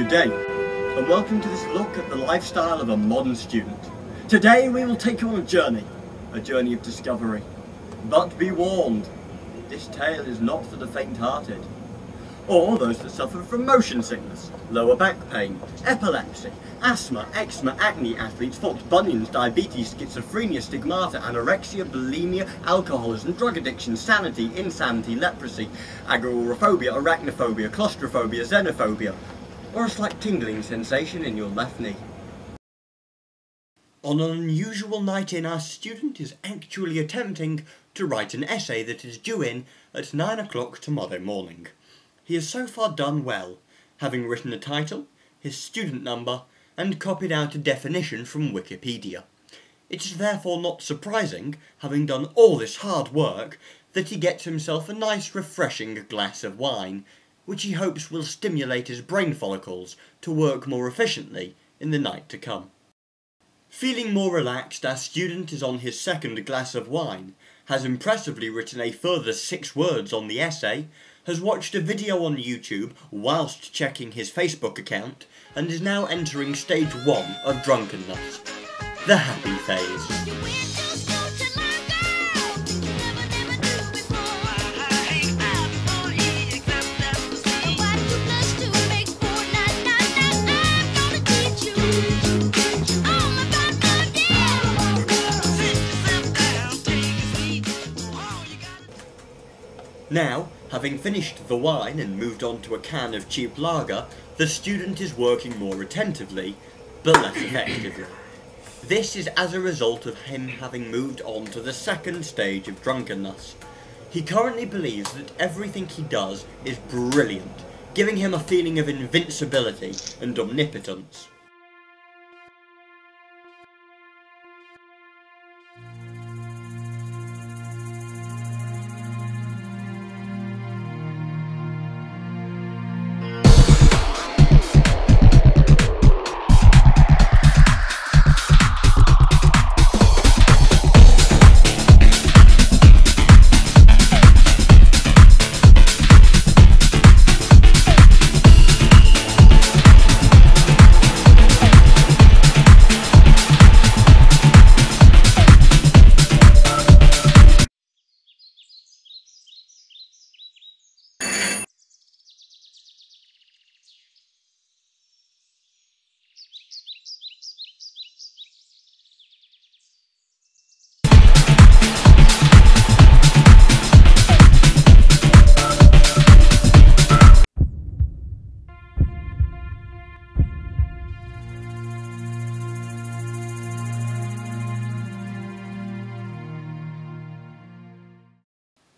Good day, and welcome to this look at the lifestyle of a modern student. Today we will take you on a journey of discovery. But be warned, this tale is not for the faint-hearted, or those that suffer from motion sickness, lower back pain, epilepsy, asthma, eczema, acne, athlete's foot, bunions, diabetes, schizophrenia, stigmata, anorexia, bulimia, alcoholism, drug addiction, sanity, insanity, leprosy, agoraphobia, arachnophobia, claustrophobia, xenophobia, or a slight tingling sensation in your left knee. On an unusual night in, our student is actually attempting to write an essay that is due in at 9 o'clock tomorrow morning. He has so far done well, having written a title, his student number, and copied out a definition from Wikipedia. It is therefore not surprising, having done all this hard work, that he gets himself a nice refreshing glass of wine, which he hopes will stimulate his brain follicles to work more efficiently in the night to come. Feeling more relaxed, our student is on his second glass of wine, has impressively written a further 6 words on the essay, has watched a video on YouTube whilst checking his Facebook account, and is now entering stage 1 of drunkenness, the happy phase. Now, having finished the wine and moved on to a can of cheap lager, the student is working more attentively, but less effectively. This is as a result of him having moved on to the second stage of drunkenness. He currently believes that everything he does is brilliant, giving him a feeling of invincibility and omnipotence.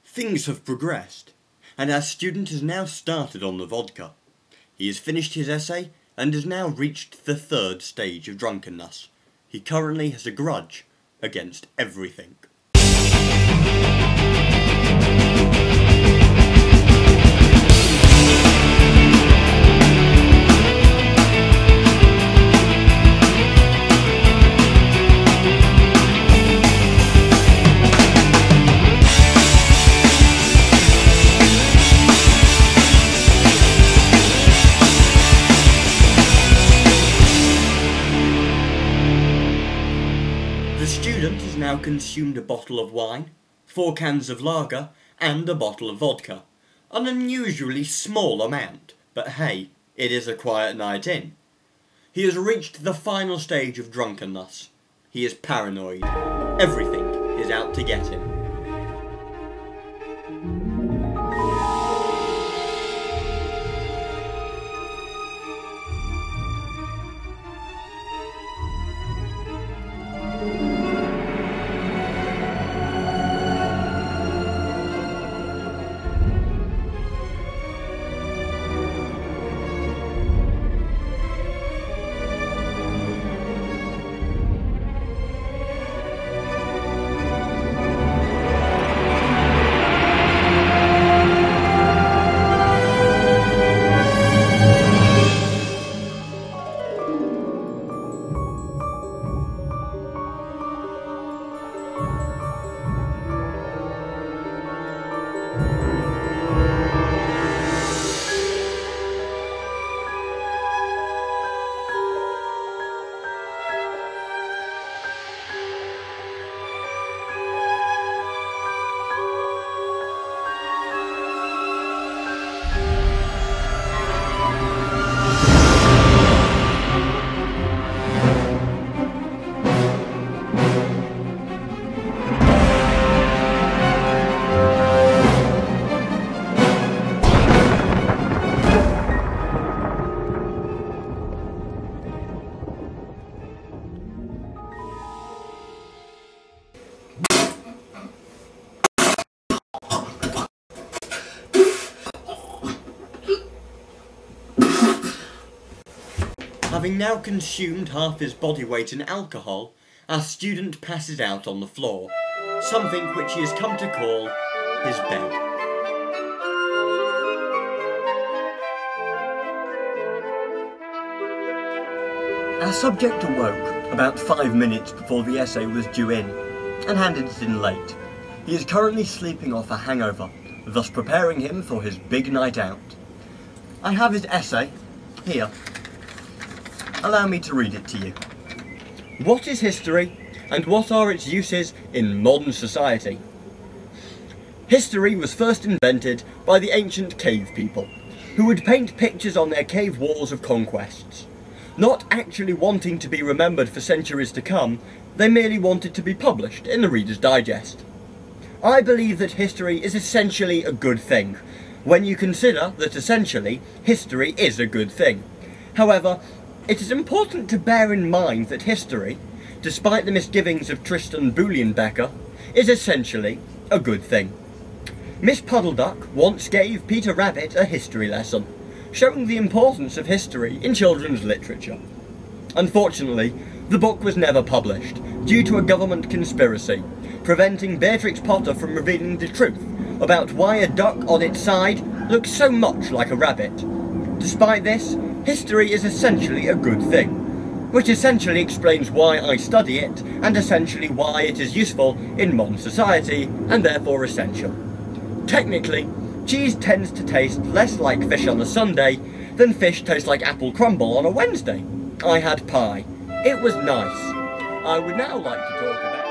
Things have progressed, and our student has now started on the vodka. He has finished his essay and has now reached the third stage of drunkenness. He currently has a grudge against everything. The student has now consumed a bottle of wine, 4 cans of lager, and a bottle of vodka. An unusually small amount, but hey, it is a quiet night in. He has reached the final stage of drunkenness. He is paranoid. Everything is out to get him. Having now consumed half his body weight in alcohol, our student passes out on the floor, something which he has come to call his bed. Our subject awoke about 5 minutes before the essay was due in, and handed it in late. He is currently sleeping off a hangover, thus preparing him for his big night out. I have his essay here. Allow me to read it to you. What is history, and what are its uses in modern society? History was first invented by the ancient cave people, who would paint pictures on their cave walls of conquests. Not actually wanting to be remembered for centuries to come, they merely wanted to be published in the Reader's Digest. I believe that history is essentially a good thing, when you consider that essentially history is a good thing. However, it is important to bear in mind that history, despite the misgivings of Tristan Boolienbecker, is essentially a good thing. Miss Puddleduck once gave Peter Rabbit a history lesson, showing the importance of history in children's literature. Unfortunately, the book was never published, due to a government conspiracy, preventing Beatrix Potter from revealing the truth about why a duck on its side looks so much like a rabbit. Despite this, history is essentially a good thing, which essentially explains why I study it, and essentially why it is useful in modern society, and therefore essential. Technically, cheese tends to taste less like fish on a Sunday than fish tastes like apple crumble on a Wednesday. I had pie. It was nice. I would now like to talk about